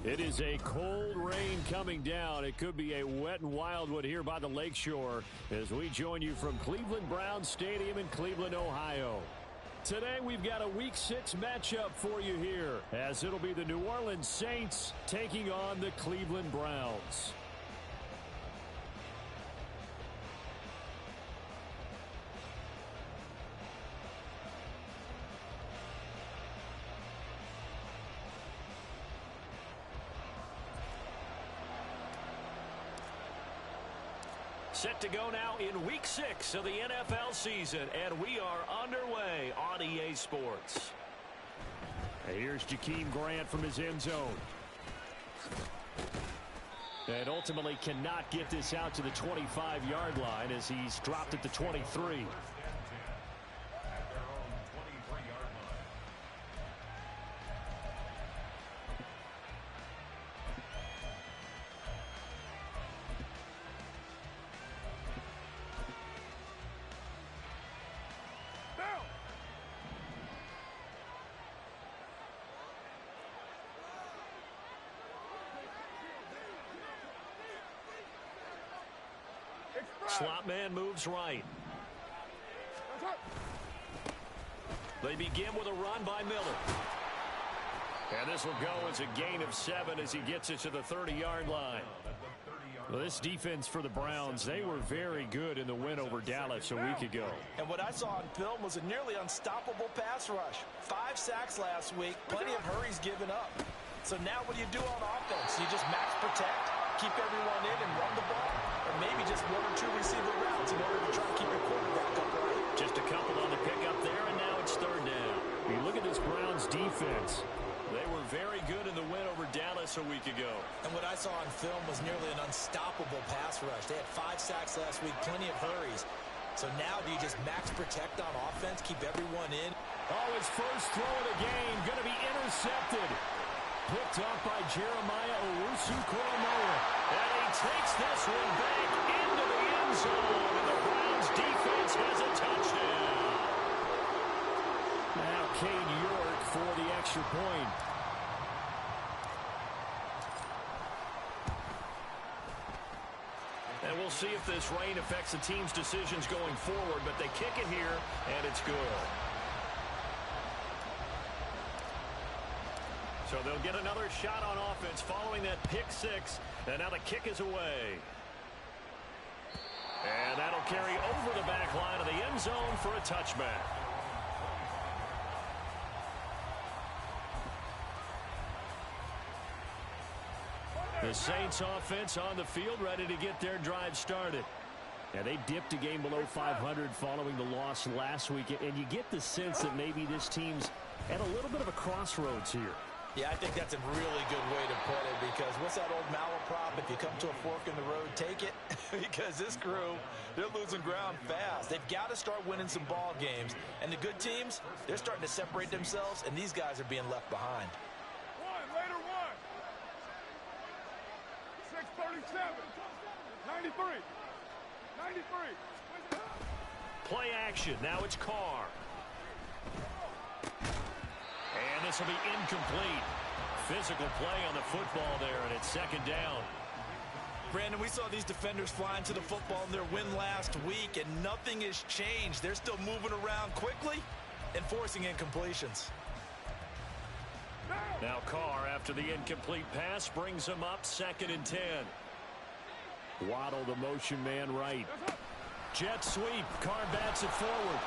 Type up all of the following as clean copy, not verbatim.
It is a cold rain coming down. It could be a wet and wild one here by the lakeshore as we join you from Cleveland Browns Stadium in Cleveland, Ohio. Today we've got a Week 6 matchup for you here as it'll be the New Orleans Saints taking on the Cleveland Browns. Set to go now in Week 6 of the NFL season, and we are underway on EA Sports. And here's Jakeem Grant from his end zone. And ultimately cannot get this out to the 25-yard line as he's dropped at the 23. Slot man moves right. They begin with a run by Miller. And this will go as a gain of 7 as he gets it to the 30-yard line. Well, this defense for the Browns, they were very good in the win over Dallas a week ago. And what I saw on film was a nearly unstoppable pass rush. 5 sacks last week, plenty of hurries given up. So now what do you do on offense? You just max protect, keep everyone in and run the ball, or maybe just 1 or 2 receiver routes in order to try to keep your quarterback upright. Just a couple on the pickup there, and now it's 3rd down. You look at this Browns defense. They were very good in the win over Dallas a week ago. And what I saw on film was nearly an unstoppable pass rush. They had 5 sacks last week, plenty of hurries. So now do you just max protect on offense, keep everyone in? Oh, his first throw of the game going to be intercepted. Picked up by Jeremiah Owusu-Koramoah. And he takes this one back into the end zone. And the Browns defense has a touchdown. Now Cade York for the extra point. And we'll see if this rain affects the team's decisions going forward. But they kick it here, and it's good. So they'll get another shot on offense following that pick 6. And now the kick is away. And that'll carry over the back line of the end zone for a touchback. The Saints offense on the field ready to get their drive started. And they dipped a game below 500 following the loss last week. And you get the sense that maybe this team's at a little bit of a crossroads here. Yeah, I think that's a really good way to put it because what's that old malaprop? If you come to a fork in the road, take it. Because this crew, they're losing ground fast. They've got to start winning some ball games. And the good teams, they're starting to separate themselves, and these guys are being left behind. Later one. 637. 93. 93. Play action. Now it's Carr. And this will be incomplete. Physical play on the football there, and it's 2nd down. Brandon, we saw these defenders flying to the football in their win last week, and nothing has changed. They're still moving around quickly and forcing incompletions. Now Carr, after the incomplete pass, brings him up 2nd and 10. Waddle, the motion man right. Jet sweep. Carr bats it forward.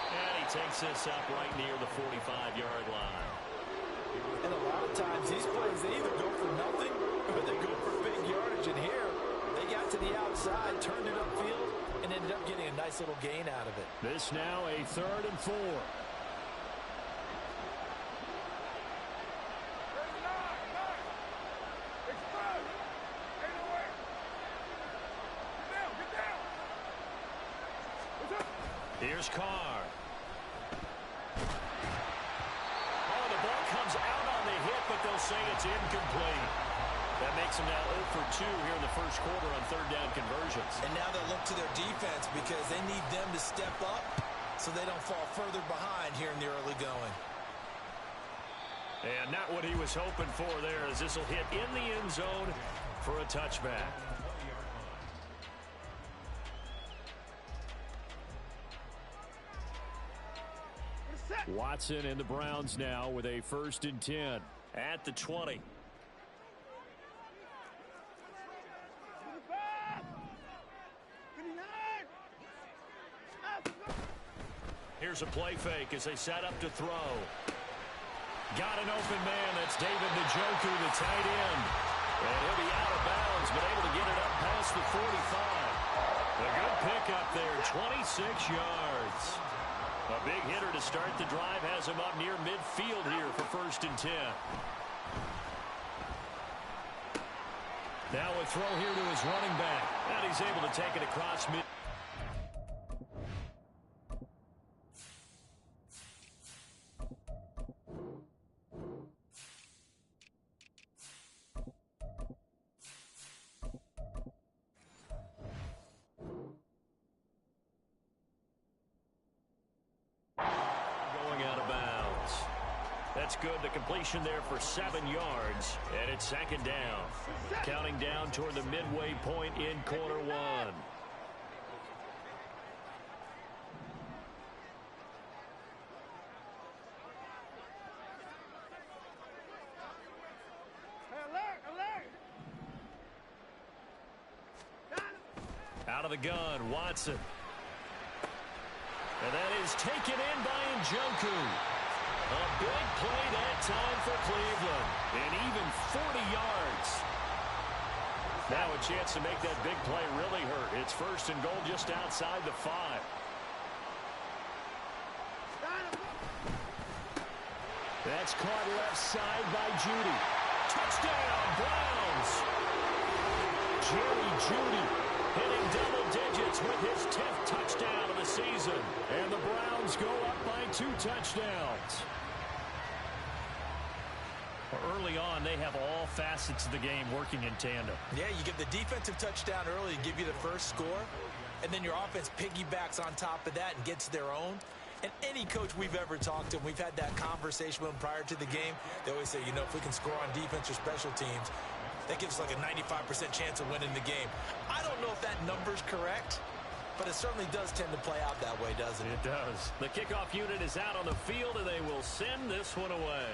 And he takes this up right near the 45-yard line. And a lot of times these plays, they either go for nothing or they go for big yardage. And here, they got to the outside, turned it upfield, and ended up getting a nice little gain out of it. This now a 3rd and 4. Here's Carr. Oh, the ball comes out on the hit, but they'll say it's incomplete. That makes them now 0 for 2 here in the first quarter on 3rd down conversions. And now they'll look to their defense because they need them to step up so they don't fall further behind here in the early going. And not what he was hoping for there, as this will hit in the end zone for a touchback. Watson and the Browns now with a 1st and 10 at the 20. Here's a play fake as they set up to throw. Got an open man. That's David Njoku, the tight end. And he'll be out of bounds, but able to get it up past the 45. A good pickup there, 26 yards. A big hitter to start the drive has him up near midfield here for 1st and 10. Now a throw here to his running back. And he's able to take it across mid. That's good. The completion there for 7 yards. And it's 2nd down. Counting down toward the midway point in quarter 1. Out of the gun, Watson. And that is taken in by Njoku. A big play that time for Cleveland. And even 40 yards. Now a chance to make that big play really hurt. It's 1st and goal just outside the 5. That's caught left side by Jeudy. Touchdown, Browns. Jerry Jeudy hitting double digits with his 10th touchdown of the season. And the Browns go up by 2 touchdowns. Early on, they have all facets of the game working in tandem. Yeah, you get the defensive touchdown early to give you the first score, and then your offense piggybacks on top of that and gets their own. And any coach we've ever talked to, we've had that conversation with them prior to the game, they always say, you know, if we can score on defense or special teams, that gives us like a 95% chance of winning the game. I don't know if that number's correct, but it certainly does tend to play out that way, doesn't it? It does. The kickoff unit is out on the field, and they will send this one away.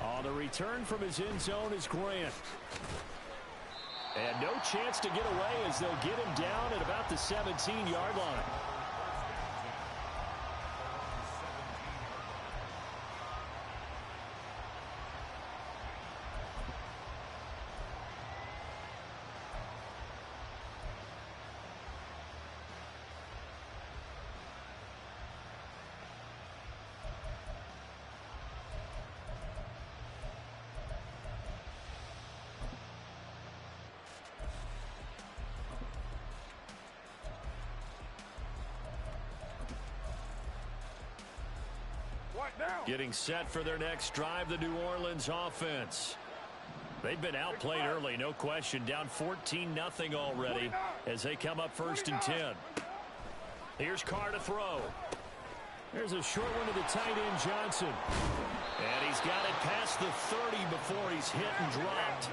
On the return from his end zone is Grant. And no chance to get away as they'll get him down at about the 17-yard line. Getting set for their next drive, the New Orleans offense. They've been outplayed early, no question. Down 14-0 already as they come up 1st and 10. Here's Carr to throw. There's a short one to the tight end, Johnson. And he's got it past the 30 before he's hit and dropped.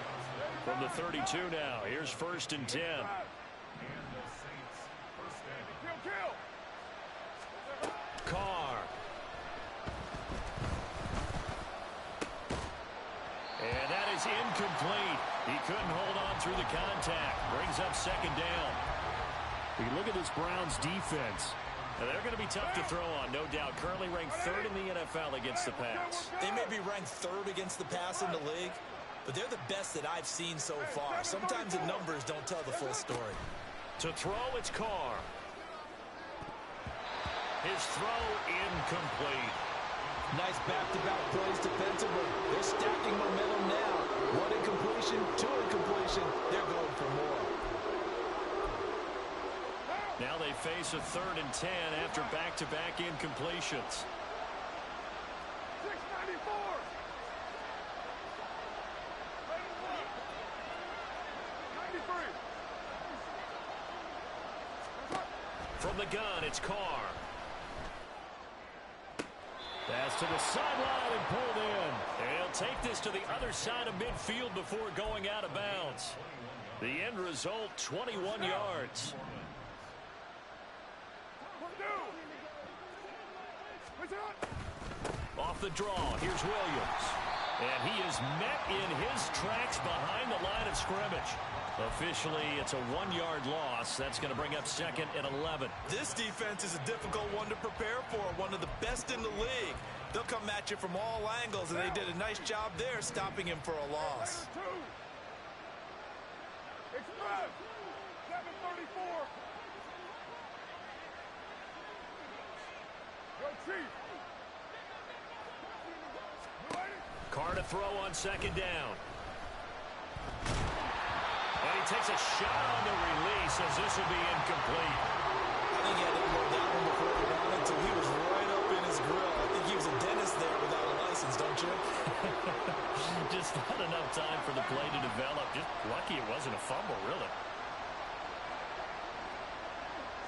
From the 32 now, here's 1st and 10. Carr. And that is incomplete. He couldn't hold on through the contact. Brings up 2nd down. You look at this Browns defense. Now they're going to be tough to throw on, no doubt. Currently ranked 3rd in the NFL against the pass. They may be ranked 3rd against the pass in the league, but they're the best that I've seen so far. Sometimes the numbers don't tell the full story. To throw, it's Carr. His throw incomplete. Nice back-to-back plays defensively. They're stacking momentum now. 1 incompletion, 2 incompletion. They're going for more. Now they face a 3rd and 10 after back-to-back incompletions. 694. From the gun, it's Carr. Pass to the sideline and pulled in. And he'll take this to the other side of midfield before going out of bounds. The end result, 21 yards. Off the draw, here's Williams. And he is met in his tracks behind the line of scrimmage. Officially, it's a 1-yard loss. That's going to bring up 2nd and 11. This defense is a difficult one to prepare for, one of the best in the league. They'll come at you from all angles, and they did a nice job there stopping him for a loss. Express 734. Go Chief. Carr to throw on 2nd down. And he takes a shot on the release as this will be incomplete. I think he had to blow that one before he ran until he was right up in his grill. I think he was a dentist there without a license, don't you? Just not enough time for the play to develop. Just lucky it wasn't a fumble, really.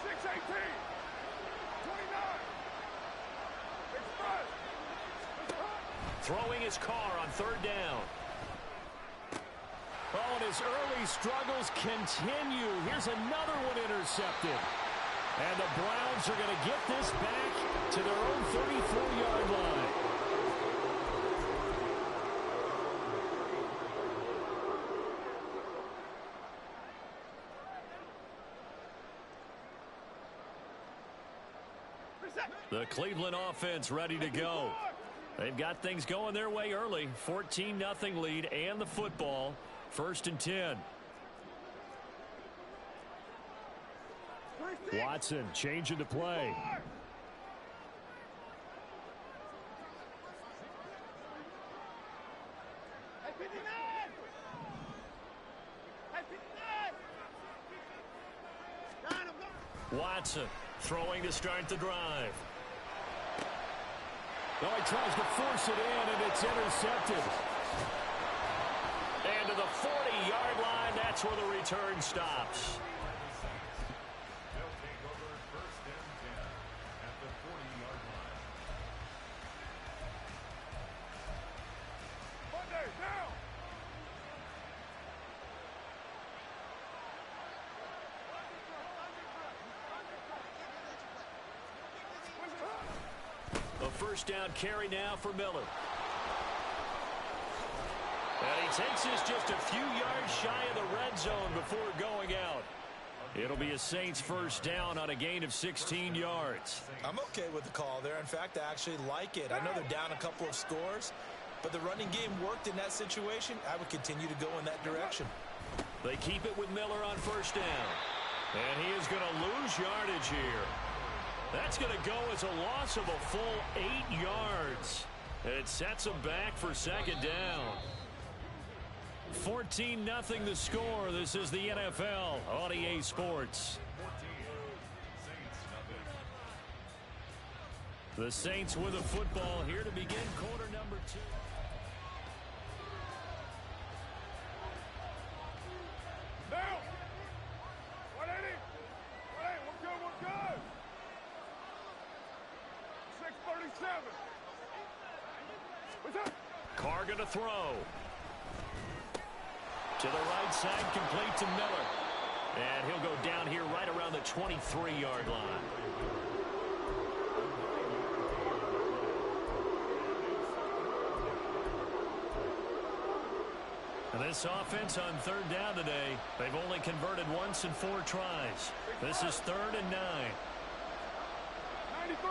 6-18. 29. Express. Throwing his Carr on 3rd down. Oh, and his early struggles continue. Here's another one intercepted. And the Browns are going to get this back to their own 34-yard line. The Cleveland offense ready to go. They've got things going their way early. 14-0 lead and the football. 1st and 10. Watson changing to play. Watson throwing to start the drive. Oh, he tries to force it in, and it's intercepted. And to the 40-yard line, that's where the return stops. Monday, now. A 1st down carry now for Miller. And he takes this just a few yards shy of the red zone before going out. It'll be a Saints 1st down on a gain of 16 yards. I'm okay with the call there. In fact, I actually like it. I know they're down a couple of scores, but the running game worked in that situation. I would continue to go in that direction. They keep it with Miller on 1st down. And he is going to lose yardage here. That's going to go as a loss of a full 8 yards. It sets him back for 2nd down. 14-0 the score. This is the NFL on EA Sports. The Saints with a football here to begin quarter number 2. Now. 180. 180. We're good. We're good. 637. What's up? Carr going to throw. To the right side, complete to Miller. And he'll go down here right around the 23-yard line. And this offense on 3rd down today, they've only converted once in 4 tries. This is 3rd and 9. 93.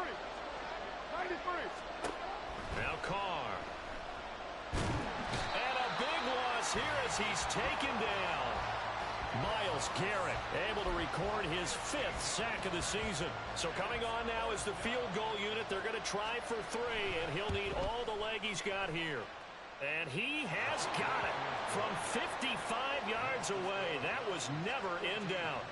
93. Now Carr. And a big loss here as he's taken down. Myles Garrett able to record his 5th sack of the season. So coming on now is the field goal unit. They're going to try for 3, and he'll need all the leg he's got here. And he has got it from 55 yards away. That was never in doubt.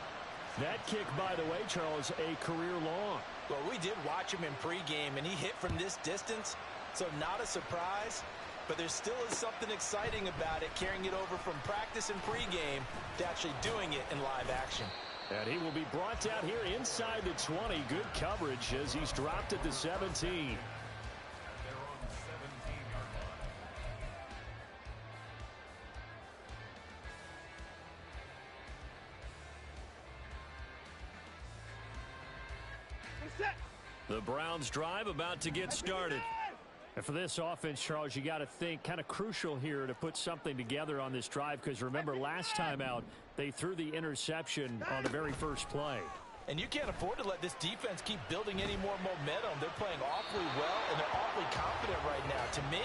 That kick, by the way, Charles, a career long. Well, we did watch him in pregame, and he hit from this distance, so not a surprise. But there still is something exciting about it, carrying it over from practice and pregame to actually doing it in live action. And he will be brought down here inside the 20. Good coverage as he's dropped at the 17. The Browns drive about to get started. And for this offense, Charles, you got to think kind of crucial here to put something together on this drive, because remember last time out they threw the interception on the very first play. And you can't afford to let this defense keep building any more momentum. They're playing awfully well, and they're awfully confident right now. To me,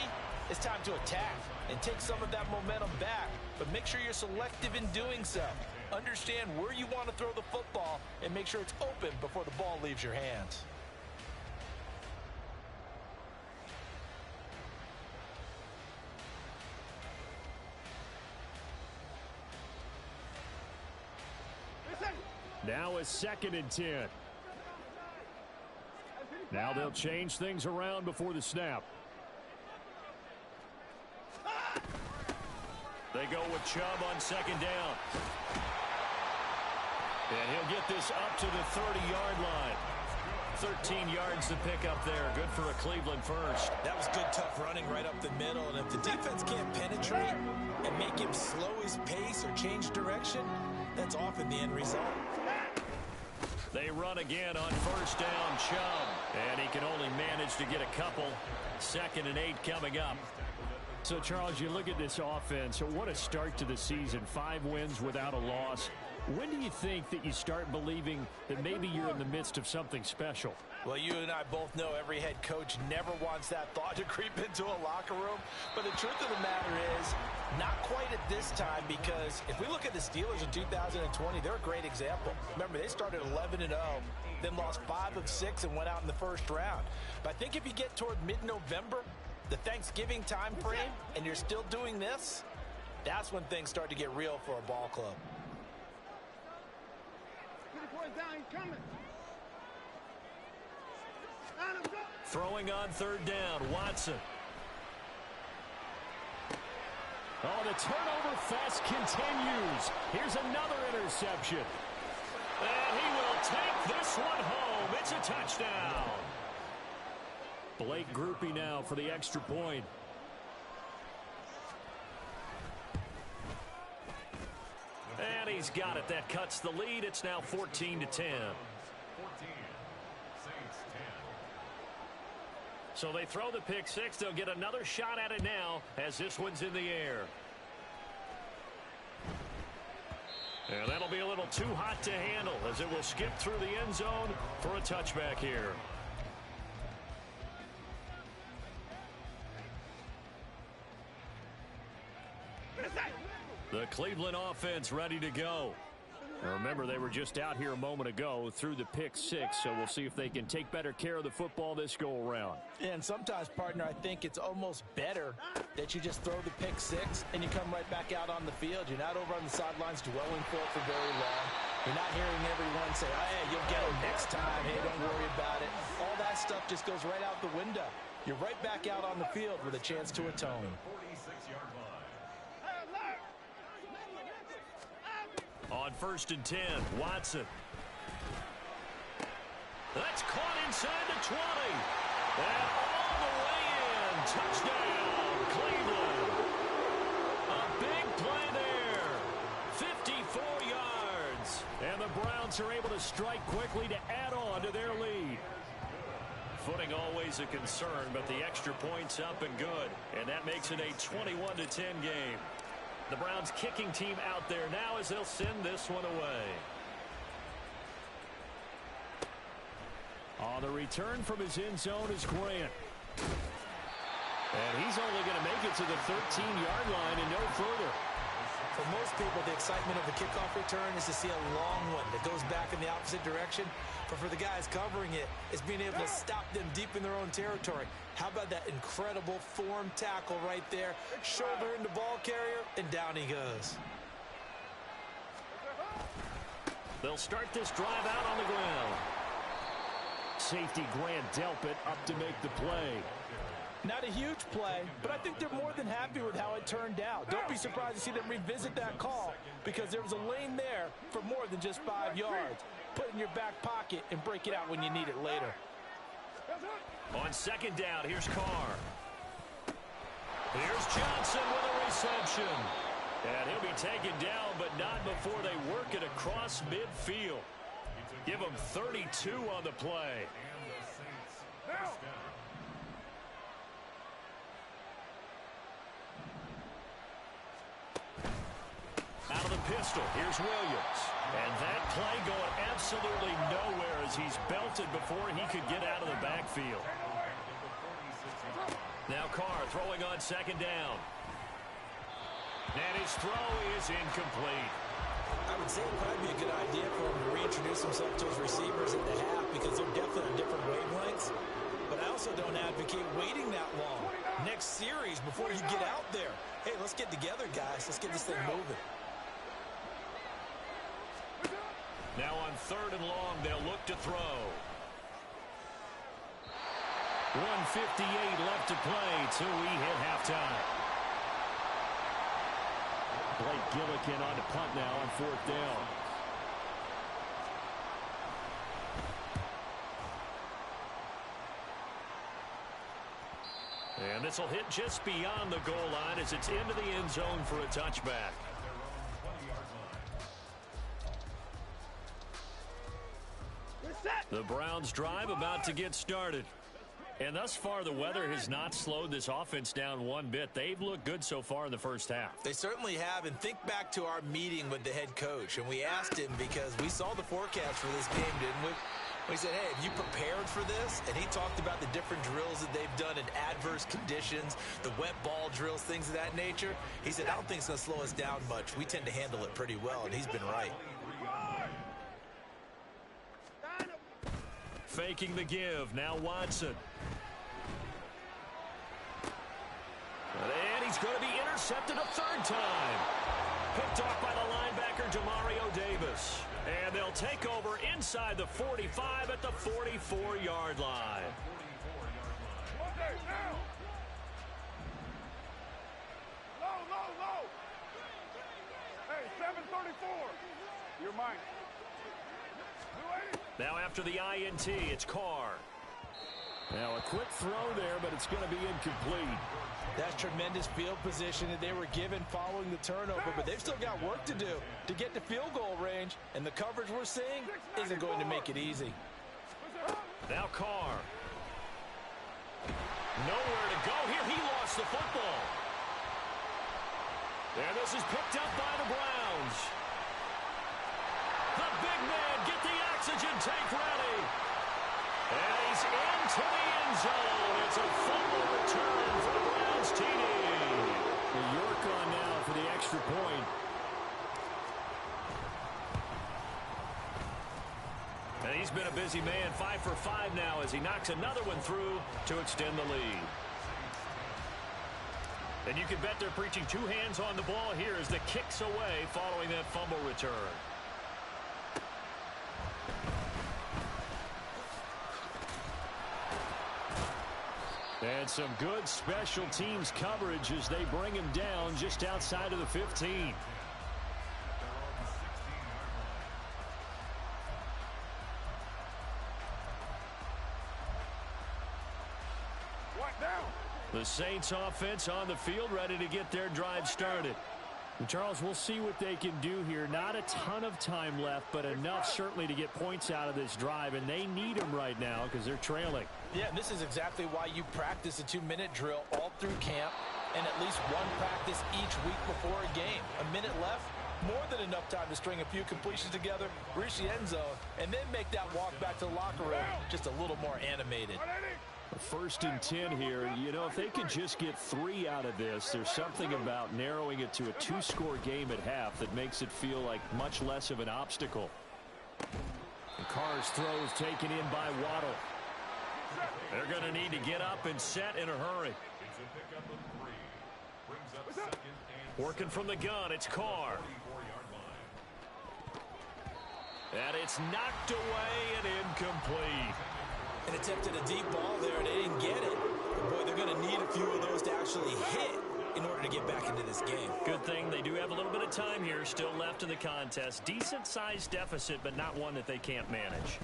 it's time to attack and take some of that momentum back, but make sure you're selective in doing so. Understand where you want to throw the football and make sure it's open before the ball leaves your hands. Now it's 2nd and 10. Now they'll change things around before the snap. They go with Chubb on 2nd down. And he'll get this up to the 30-yard line. 13 yards to pick up there. Good for a Cleveland first. That was good, tough running right up the middle. And if the defense can't penetrate and make him slow his pace or change direction, that's often the end result. They run again on 1st down, Chubb. And he can only manage to get a couple. 2nd and 8 coming up. So, Charles, you look at this offense. What a start to the season. 5 wins without a loss. When do you think that you start believing that maybe you're in the midst of something special? Well, you and I both know every head coach never wants that thought to creep into a locker room. But the truth of the matter is, not quite at this time, because if we look at the Steelers in 2020, they're a great example. Remember, they started 11-0, then lost 5 of 6 and went out in the first round. But I think if you get toward mid-November, the Thanksgiving time frame, and you're still doing this, that's when things start to get real for a ball club. Throwing on 3rd down, Watson. Oh, the turnover fest continues. Here's another interception. And he will take this one home. It's a touchdown. Blake Grupe now for the extra point. And he's got it. That cuts the lead. It's now 14-10. So they throw the pick 6. They'll get another shot at it now as this one's in the air. And that'll be a little too hot to handle as it will skip through the end zone for a touchback here. The Cleveland offense ready to go. Now remember, they were just out here a moment ago through the pick 6, so we'll see if they can take better care of the football this go-around. And sometimes, partner, I think it's almost better that you just throw the pick 6 and you come right back out on the field. You're not over on the sidelines dwelling for it for very long. You're not hearing everyone say, oh, hey, you'll get them next time. Hey, don't worry about it. All that stuff just goes right out the window. You're right back out on the field with a chance to atone. On 1st and 10, Watson. That's caught inside the 20. And all the way in. Touchdown, Cleveland. A big play there. 54 yards. And the Browns are able to strike quickly to add on to their lead. Footing always a concern, but the extra point's up and good. And that makes it a 21-10 game. The Browns kicking team out there now as they'll send this one away. On the return from his end zone is Grant. And he's only going to make it to the 13-yard line and no further. For most people, the excitement of the kickoff return is to see a long one that goes back in the opposite direction. But for the guys covering it, it's being able to stop them deep in their own territory. How about that incredible form tackle right there? Shoulder into ball carrier, and down he goes. They'll start this drive out on the ground. Safety Grant Delpit up to make the play. Not a huge play, but I think they're more than happy with how it turned out. Don't be surprised to see them revisit that call, because there was a lane there for more than just 5 yards. Put it in your back pocket and break it out when you need it later. On 2nd down, here's Carr. Here's Johnson with a reception. And he'll be taken down, but not before they work it across midfield. Give him 32 on the play. Now. Out of the pistol, here's Williams. And that play going absolutely nowhere as he's belted before he could get out of the backfield. Now Carr throwing on second down. And his throw is incomplete. I would say it would probably be a good idea for him to reintroduce himself to his receivers at the half because they're definitely on different wavelengths. But I also don't advocate waiting that long. Next series before you get out there. Hey, let's get together, guys. Let's get this thing moving. Now on third and long, they'll look to throw. 1:58 left to play till we hit halftime. Blake Gillikin on to punt now on fourth down. And this will hit just beyond the goal line as it's into the end zone for a touchback. The Browns drive about to get started. And thus far, the weather has not slowed this offense down one bit. They've looked good so far in the first half. They certainly have. And think back to our meeting with the head coach. And we asked him because we saw the forecast for this game, didn't we? We said, hey, have you prepared for this? And he talked about the different drills that they've done in adverse conditions, the wet ball drills, things of that nature. He said, I don't think it's going to slow us down much. We tend to handle it pretty well, and he's been right. Faking the give. Now Watson. And he's going to be intercepted a third time. Picked off by the linebacker, Demario Davis. And they'll take over inside the 45 at the 44-yard line. Okay, now. Low. Hey, 734. You're mine. 280. Now after the INT, it's Carr. Now a quick throw there, but it's going to be incomplete. That's tremendous field position that they were given following the turnover, but they've still got work to do to get to field goal range, and the coverage we're seeing isn't going to make it easy. Now Carr. Nowhere to go here. He lost the football. And this is picked up by the Browns. The big man, get the oxygen tank ready. And he's into the end zone. It's a fumble return for the Browns TD. York on now for the extra point. And he's been a busy man, 5 for 5 now as he knocks another one through to extend the lead. And you can bet they're preaching two hands on the ball here as the kick's away following that fumble return. And some good special teams coverage as they bring him down just outside of the 15. What down? The Saints offense on the field ready to get their drive started. And Charles, we'll see what they can do here. Not a ton of time left, but enough certainly to get points out of this drive, and they need them right now because they're trailing. Yeah, this is exactly why you practice a 2-minute drill all through camp and at least one practice each week before a game. A minute left, more than enough time to string a few completions together, reach the end zone, and then make that walk back to the locker room just a little more animated. 1st and 10 here. You know, if they could just get 3 out of this, there's something about narrowing it to a 2-score game at half that makes it feel like much less of an obstacle. And Carr's throw is taken in by Waddle. They're going to need to get up and set in a hurry. Working from the gun, it's Carr. And it's knocked away and incomplete. And attempted a deep ball there, and they didn't get it. But boy, they're going to need a few of those to actually hit in order to get back into this game. Good thing they do have a little bit of time here still left in the contest. Decent-sized deficit, but not one that they can't manage.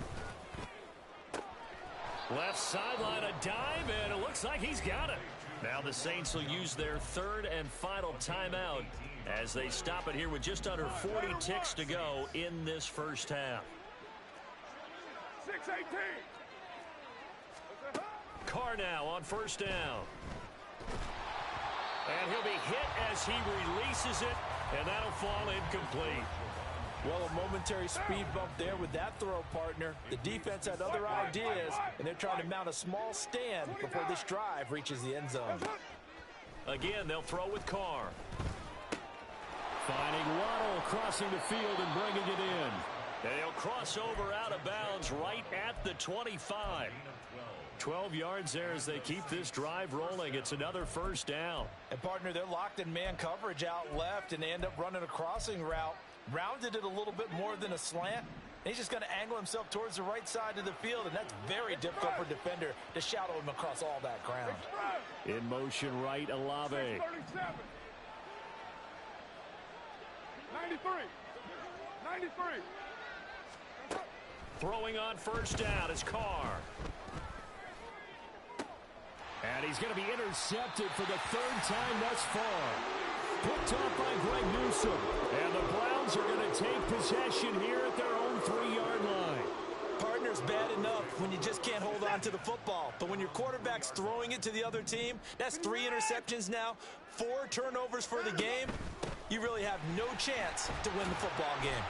Left sideline, a dive, and it looks like he's got it. Now the Saints will use their 3rd and final timeout as they stop it here with just under 40 ticks to go in this first half. 6-18. Carr now on first down. And he'll be hit as he releases it, and that'll fall incomplete. Well, a momentary speed bump there with that throw, partner. The defense had other ideas, and they're trying to mount a small stand before this drive reaches the end zone. Again, they'll throw with Carr. Finding Waddle crossing the field and bringing it in. And he'll cross over out of bounds right at the 25. 12 yards there as they keep this drive rolling. It's another first down. And, partner, they're locked in man coverage out left, and they end up running a crossing route. Rounded it a little bit more than a slant. And he's just going to angle himself towards the right side of the field, and that's very difficult for a defender to shadow him across all that ground. In motion right, Olave. 37. 93. 93. Throwing on first down is Carr. And he's going to be intercepted for the third time thus far. Picked off by Greg Newsome. And the Browns are going to take possession here at their own 3-yard line. Partner's bad enough when you just can't hold on to the football. But when your quarterback's throwing it to the other team, that's 3 interceptions now, 4 turnovers for the game. You really have no chance to win the football game.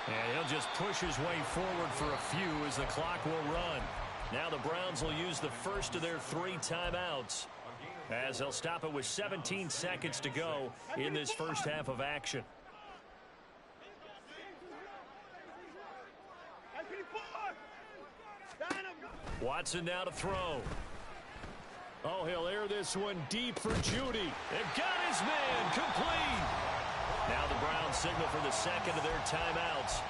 And he'll just push his way forward for a few as the clock will run. Now the Browns will use the first of their 3 timeouts, as they'll stop it with 17 seconds to go in this first half of action. Watson now to throw. Oh, he'll air this one deep for Judy. They've got his man complete. Now the Browns signal for the second of their timeouts.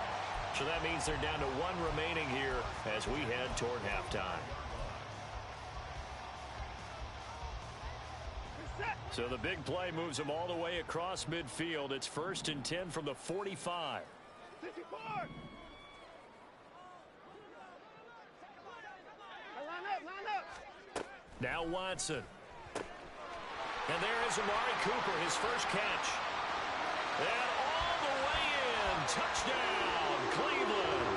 So that means they're down to 1 remaining here as we head toward halftime. So the big play moves them all the way across midfield. It's 1st and 10 from the 45. 64. Line up. Now Watson. And there is Amari Cooper, his first catch. And all the way in. Touchdown, Cleveland.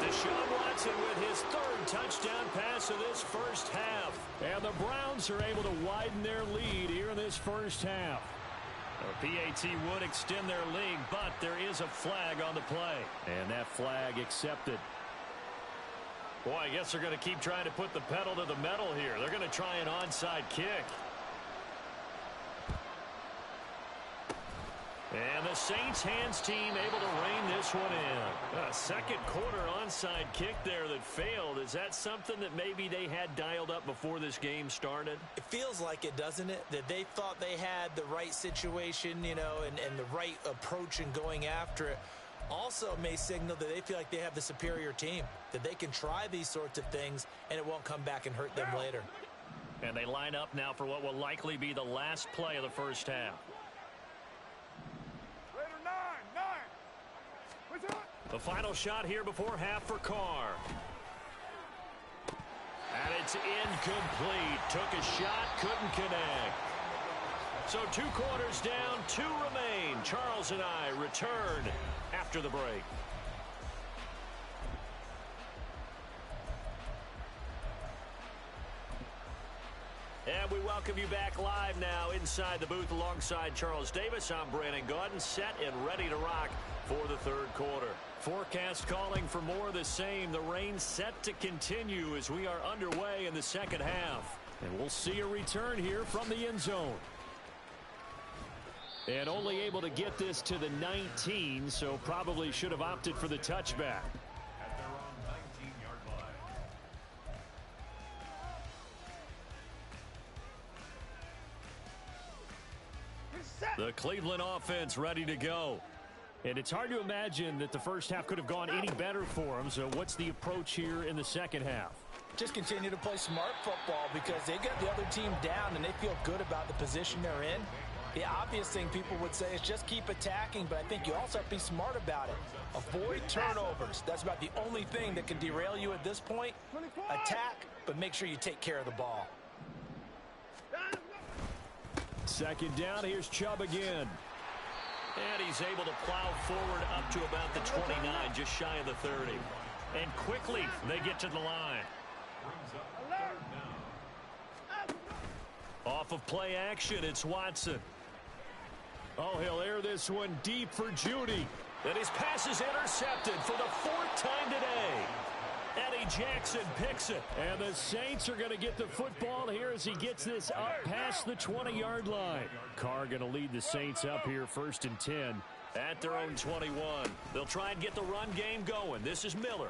Deshaun Watson with his 3rd touchdown pass of this first half. And the Browns are able to widen their lead here in this first half. The PAT would extend their lead, but there is a flag on the play. And that flag accepted. Boy, I guess they're going to keep trying to put the pedal to the metal here. They're going to try an onside kick. And the Saints hands team able to rein this one in. A second quarter onside kick there that failed. Is that something that maybe they had dialed up before this game started? It feels like it, doesn't it? That they thought they had the right situation, you know, and the right approach in going after it. Also may signal that they feel like they have the superior team, that they can try these sorts of things and it won't come back and hurt them later. And they line up now for what will likely be the last play of the first half. The final shot here before half for Carr. And it's incomplete. Took a shot, couldn't connect. So 2 quarters down, 2 remain. Charles and I return after the break. And we welcome you back live now inside the booth alongside Charles Davis. I'm Brandon Gaudin, set and ready to rock for the 3rd quarter. Forecast calling for more of the same. The rain set to continue as we are underway in the second half. And we'll see a return here from the end zone. And only able to get this to the 19, so probably should have opted for the touchback. At their own 19-yard line. The Cleveland offense ready to go. And it's hard to imagine that the first half could have gone any better for them. So what's the approach here in the second half? Just continue to play smart football because they got the other team down and they feel good about the position they're in. The obvious thing people would say is just keep attacking, but I think you also have to be smart about it. Avoid turnovers. That's about the only thing that can derail you at this point. Attack, but make sure you take care of the ball. Second down, here's Chubb again. And he's able to plow forward up to about the 29, just shy of the 30. And quickly they get to the line. Off of play action, it's Watson. Oh, he'll air this one deep for Judy. And his pass is intercepted for the 4th time today. Eddie Jackson picks it. And the Saints are going to get the football here as he gets this up past the 20-yard line. Carr going to lead the Saints up here 1st and 10. At their own 21. They'll try and get the run game going. This is Miller.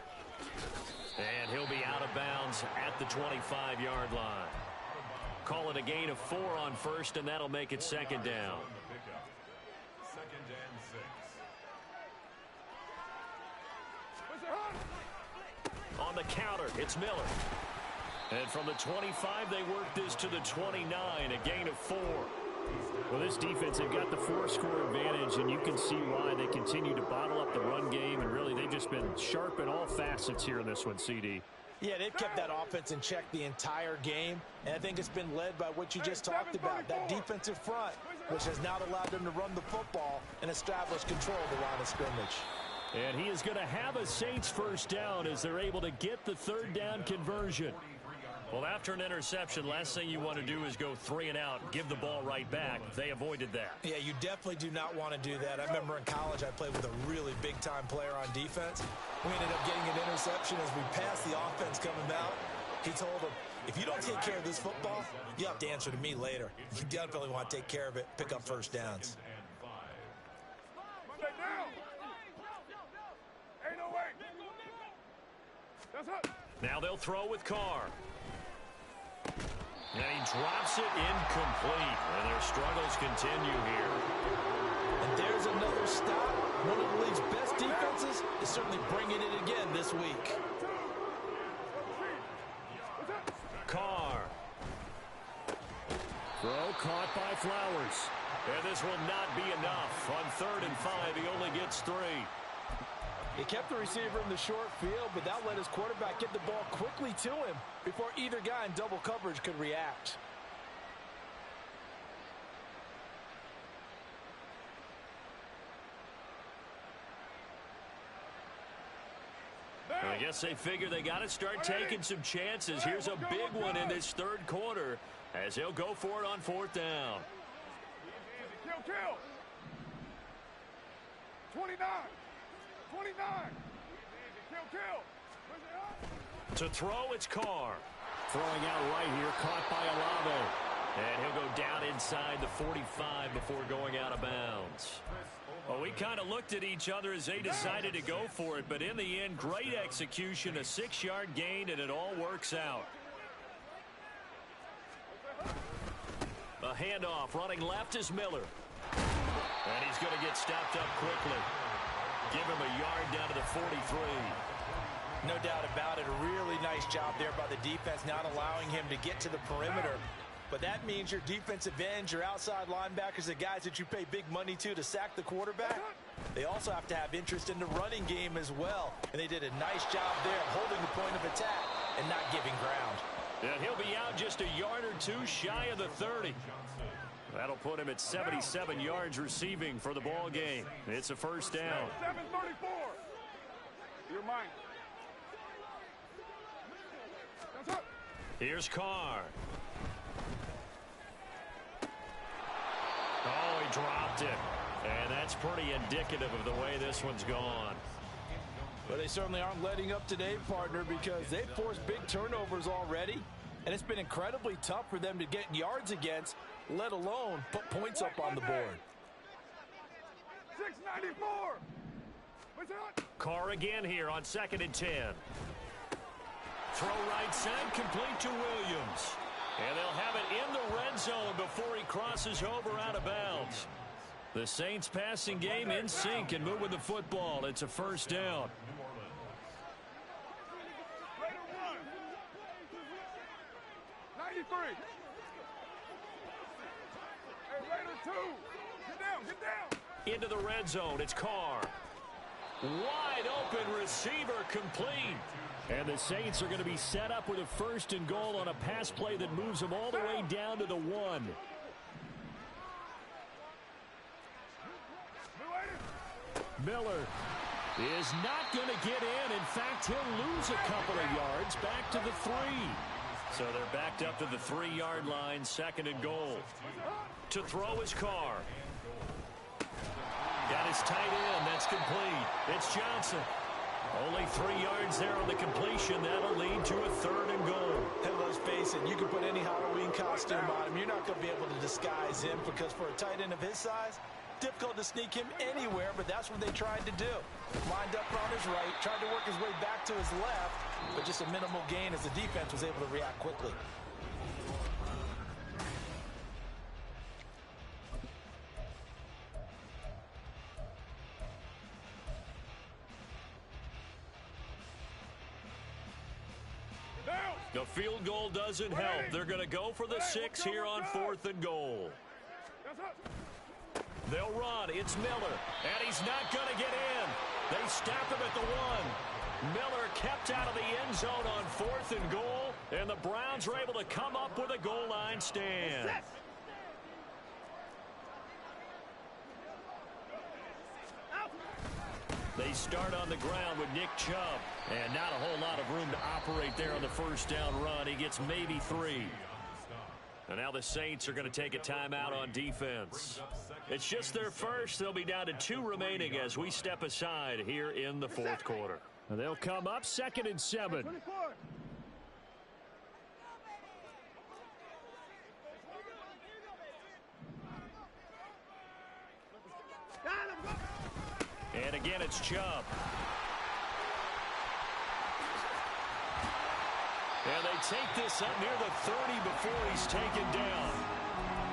And he'll be out of bounds at the 25-yard line. Call it a gain of 4 on 1st, and that'll make it 2nd down. On the counter, it's Miller. And from the 25, they work this to the 29, a gain of 4. Well, this defense, they've got the 4-score advantage, and you can see why they continue to bottle up the run game, and really they've just been sharp in all facets here in this one, CD. Yeah, they've kept that offense in check the entire game, and I think it's been led by what you just talked about, that defensive front, which has now allowed them to run the football and establish control of the line of scrimmage. And he is going to have a Saints 1st down as they're able to get the 3rd down conversion. Well, after an interception, last thing you want to do is go 3 and out, give the ball right back. They avoided that. Yeah, you definitely do not want to do that. I remember in college I played with a really big-time player on defense. We ended up getting an interception as we passed the offense coming out. He told him, if you don't take care of this football, you have to answer to me later. You definitely want to take care of it, pick up 1st downs. Now they'll throw with Carr. And he drops it incomplete. And their struggles continue here. And there's another stop. One of the league's best defenses is certainly bringing it again this week. Carr. Throw caught by Flowers. And this will not be enough. On 3rd and 5, he only gets 3. He kept the receiver in the short field, but that let his quarterback get the ball quickly to him before either guy in double coverage could react. I guess they figure they got to start taking some chances. Here's a big one in this 3rd quarter as he'll go for it on 4th down. Kill. 29. 29. Kill. To throw, it's Carr. Throwing out right here, caught by Olave. And he'll go down inside the 45 before going out of bounds. Well, we kind of looked at each other as they decided to go for it, but in the end, great execution, a 6-yard gain, and it all works out. A handoff, running left is Miller. And he's going to get stopped up quickly. Give him a yard down to the 43. No doubt about it. A really nice job there by the defense, not allowing him to get to the perimeter. But that means your defensive ends, your outside linebackers, the guys that you pay big money to sack the quarterback, they also have to have interest in the running game as well. And they did a nice job there holding the point of attack and not giving ground. And he'll be out just a yard or 2 shy of the 30. That'll put him at 77 yards receiving for the ball game. It's a 1st down. 7:34. You're mine. That's up. Here's Carr. Oh, he dropped it. And that's pretty indicative of the way this one's gone. But they certainly aren't letting up today, partner, because they've forced big turnovers already. And it's been incredibly tough for them to get yards against, let alone put points up on the board. 694. Carr again here on 2nd and 10. Throw right side, complete to Williams. And they'll have it in the red zone before he crosses over out of bounds. The Saints passing game in sync and moving the football. It's a 1st down. Raider 1. 93. Hey, Raider 2. Get down. Into the red zone. It's Carr. Wide open receiver complete. And the Saints are going to be set up with a 1st and goal on a pass play that moves them all the way down to the 1. Miller is not going to get in. In fact, he'll lose a couple of yards back to the 3. So they're backed up to the 3-yard line, 2nd and goal. To throw his Carr. Got his tight end. That's complete. It's Johnson. Only 3 yards there on the completion. That'll lead to a 3rd and goal. And let's face it, you can put any Halloween costume on him. You're not going to be able to disguise him because for a tight end of his size, difficult to sneak him anywhere, but that's what they tried to do. Lined up on his right, tried to work his way back to his left, but just a minimal gain as the defense was able to react quickly. The field goal doesn't help. They're going to go for the 6 here on 4th and goal. They'll run. It's Miller, and he's not going to get in. They stop him at the 1. Miller kept out of the end zone on 4th and goal, and the Browns are able to come up with a goal line stand. They start on the ground with Nick Chubb, and not a whole lot of room to operate there on the first down run. He gets maybe 3. And now the Saints are going to take a timeout on defense. It's just their first. They'll be down to 2 remaining as we step aside here in the 4th quarter. And they'll come up 2nd and 7. And again, it's Chubb. And they take this up near the 30 before he's taken down.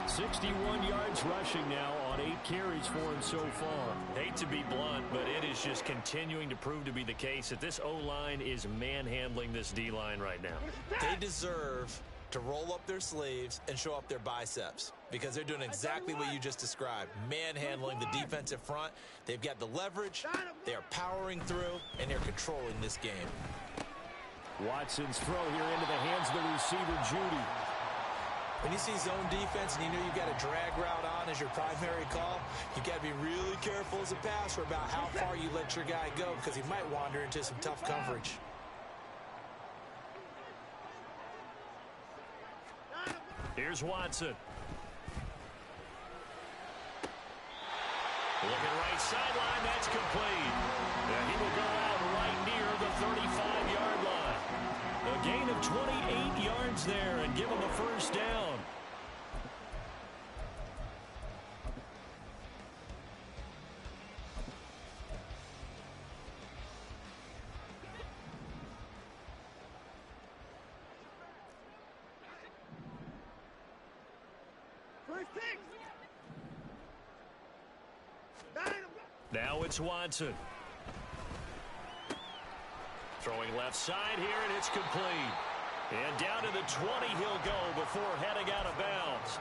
61 yards rushing now on 8 carries for him so far. Hate to be blunt, but it is just continuing to prove to be the case that this O-line is manhandling this D-line right now. They deserve to roll up their sleeves and show up their biceps because they're doing exactly what you just described, manhandling the defensive front. They've got the leverage, they're powering through, and they're controlling this game. Watson's throw here into the hands of the receiver, Judy. When you see zone defense and you know you've got a drag route on as your primary call, you've got to be really careful as a passer about how far you let your guy go because he might wander into some tough coverage. Here's Watson. Looking right sideline, that's complete. And he will go out right near the 35-yard line. A gain of 28 yards there and give him a first down. Now it's Watson. Throwing left side here, and it's complete. And down to the 20 he'll go before heading out of bounds.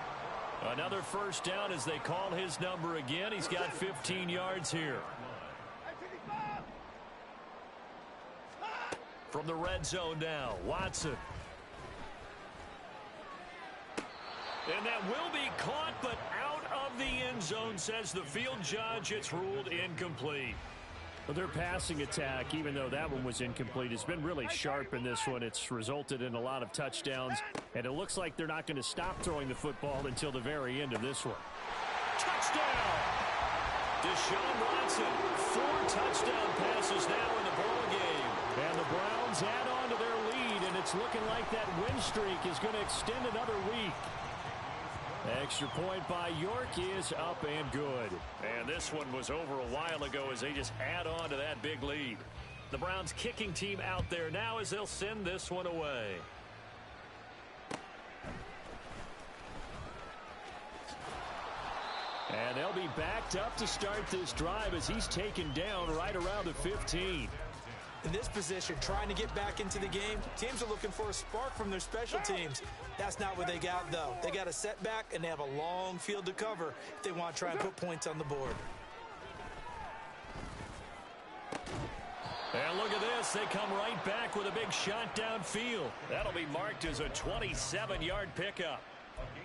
Another first down as they call his number again. He's got 15 yards here. From the red zone now, Watson. And that will be caught, but out of the end zone, says the field judge. It's ruled incomplete. Well, their passing attack, even though that one was incomplete, has been really sharp in this one. It's resulted in a lot of touchdowns, and it looks like they're not going to stop throwing the football until the very end of this one. Touchdown! Deshaun Watson, 4 touchdown passes now in the ball game. And the Browns add on to their lead, and it's looking like that win streak is going to extend another week. Extra point by York is up and good. And this one was over a while ago as they just add on to that big lead. The Browns kicking team out there now as they'll send this one away. And they'll be backed up to start this drive as he's taken down right around the 15. In this position, trying to get back into the game, teams are looking for a spark from their special teams. That's not what they got, though. They got a setback, and they have a long field to cover if they want to try and put points on the board. And look at this. They come right back with a big shot downfield. That'll be marked as a 27-yard pickup.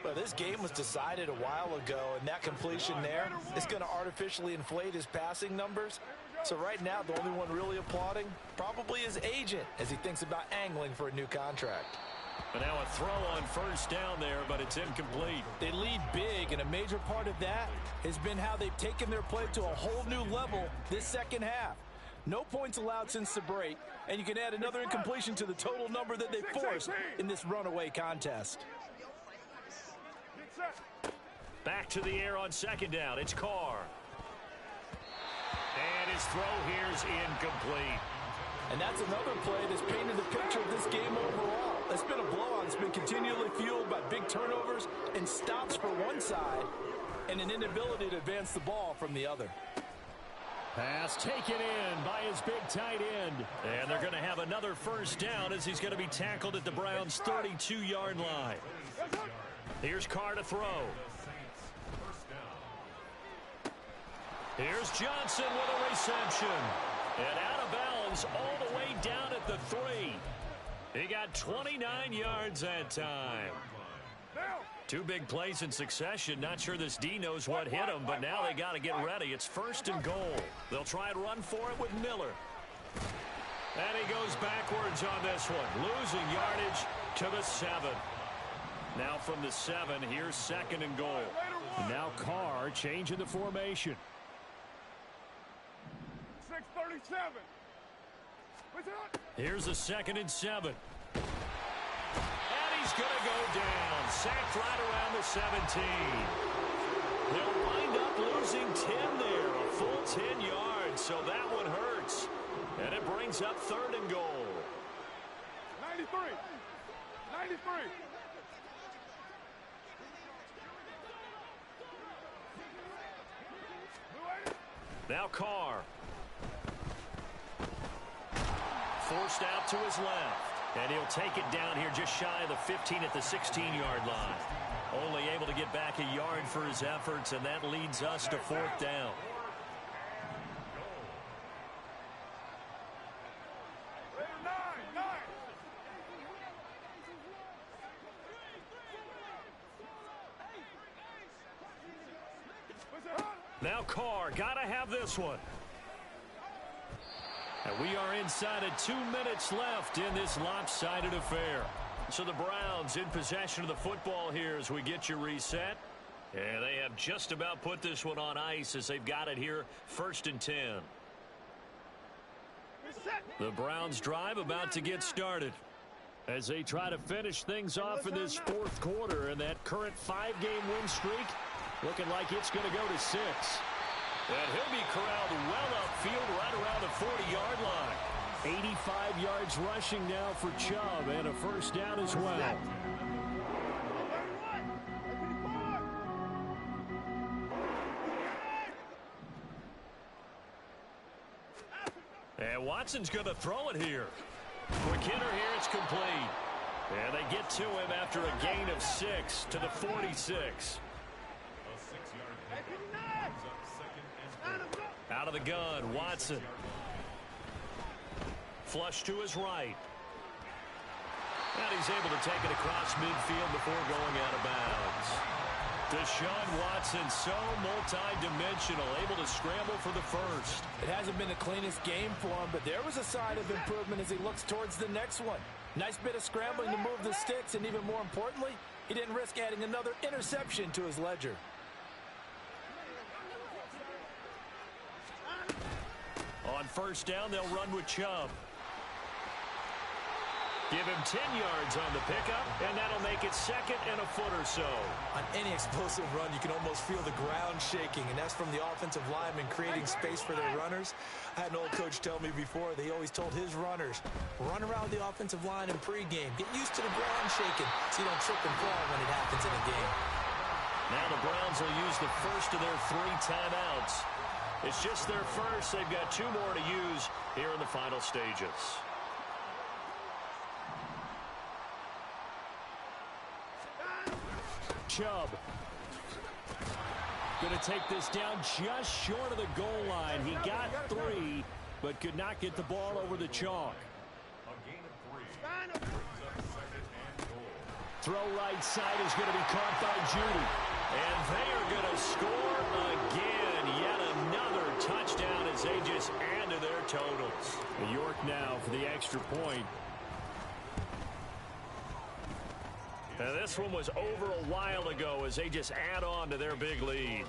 Well, this game was decided a while ago, and that completion there is going to artificially inflate his passing numbers. So right now, the only one really applauding probably his agent as he thinks about angling for a new contract. And now a throw on first down there, but it's incomplete. They lead big, and a major part of that has been how they've taken their play to a whole new level this second half. No points allowed since the break, and you can add another incompletion to the total number that they forced in this runaway contest. Back to the air on second down. It's Carr. And his throw here is incomplete. And that's another play that's painted the picture of this game overall. It's been a blowout. It's been continually fueled by big turnovers and stops for one side and an inability to advance the ball from the other. Pass taken in by his big tight end. And they're going to have another first down as he's going to be tackled at the Browns' 32-yard line. Here's Carr to throw. Here's Johnson with a reception. And out of bounds all the way down at the 3. He got 29 yards that time. Two big plays in succession. Not sure this D knows what hit him, but now they got to get ready. It's first and goal. They'll try and run for it with Miller. And he goes backwards on this one, losing yardage to the 7. Now from the 7, here's second and goal. And now Carr changing the formation. 6:37. Here's a 2nd and 7. And he's going to go down. Sacked right around the 17. They'll wind up losing 10 there. A full 10 yards, so that one hurts. And it brings up 3rd and goal. 93. 93. Now Carr. Forced out to his left. And he'll take it down here just shy of the 15 at the 16-yard line. Only able to get back a yard for his efforts, and that leads us to 4th down. Now Carr, gotta have this one. And we are inside of 2 minutes left in this lopsided affair. So the Browns in possession of the football here as we get you reset. And they have just about put this one on ice as they've got it here, 1st and 10. The Browns drive about to get started as they try to finish things off in this 4th quarter, and that current 5-game win streak looking like it's going to go to 6. And he'll be corralled well upfield right around the 40-yard line. 85 yards rushing now for Chubb, and a first down as well. And Watson's going to throw it here. Quick hitter here, it's complete. And they get to him after a gain of 6 to the 46. Out of the gun, Watson. Flush to his right. And he's able to take it across midfield before going out of bounds. Deshaun Watson, so multi-dimensional, able to scramble for the first. It hasn't been the cleanest game for him, but there was a sign of improvement as he looks towards the next one. Nice bit of scrambling to move the sticks, and even more importantly, he didn't risk adding another interception to his ledger. On first down, they'll run with Chubb. Give him 10 yards on the pickup, and that'll make it 2nd and a foot or so. On any explosive run, you can almost feel the ground shaking, and that's from the offensive linemen creating space for their runners. I had an old coach tell me before, they always told his runners, run around the offensive line in pregame. Get used to the ground shaking so you don't trip and fall when it happens in a game. Now the Browns will use the first of their 3 timeouts. It's just their first. They've got 2 more to use here in the final stages. Chubb going to take this down just short of the goal line. He got 3, but could not get the ball over the chalk. Throw right side is going to be caught by Judy. And they are going to score again. Yet another touchdown as they just totals. York now for the extra point. Now this one was over a while ago as they just add on to their big lead.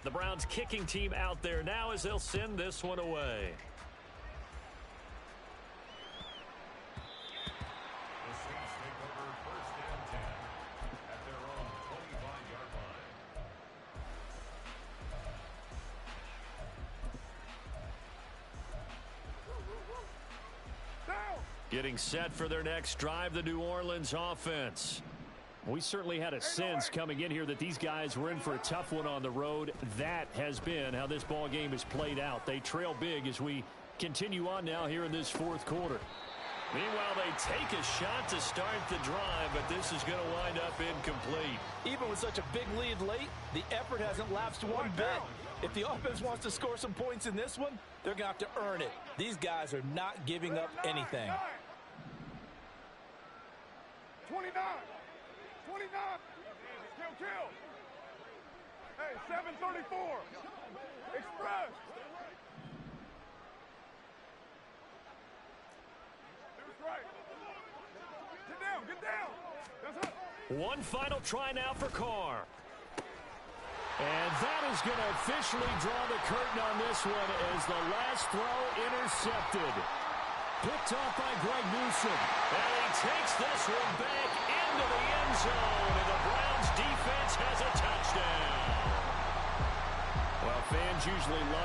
The Browns kicking team out there now as they'll send this one away. The Saints take over 1st and 10 at their own 25-yard line. Down. Getting set for their next drive, the New Orleans offense. We certainly had a sense coming in here that these guys were in for a tough one on the road. That has been how this ball game has played out. They trail big as we continue on now here in this fourth quarter. Meanwhile, they take a shot to start the drive, but this is going to wind up incomplete. Even with such a big lead late, the effort hasn't lapsed one bit. If the offense wants to score some points in this one, they're going to have to earn it. These guys are not giving up anything. 29. 29. Kill. Hey, 734. Express. That's right. Get down. That's it. One final try now for Carr. And that is going to officially draw the curtain on this one as the last throw intercepted. Picked off by Greg Newsome. And he takes this one back into the end zone, and the Browns defense has a touchdown. Well, fans usually love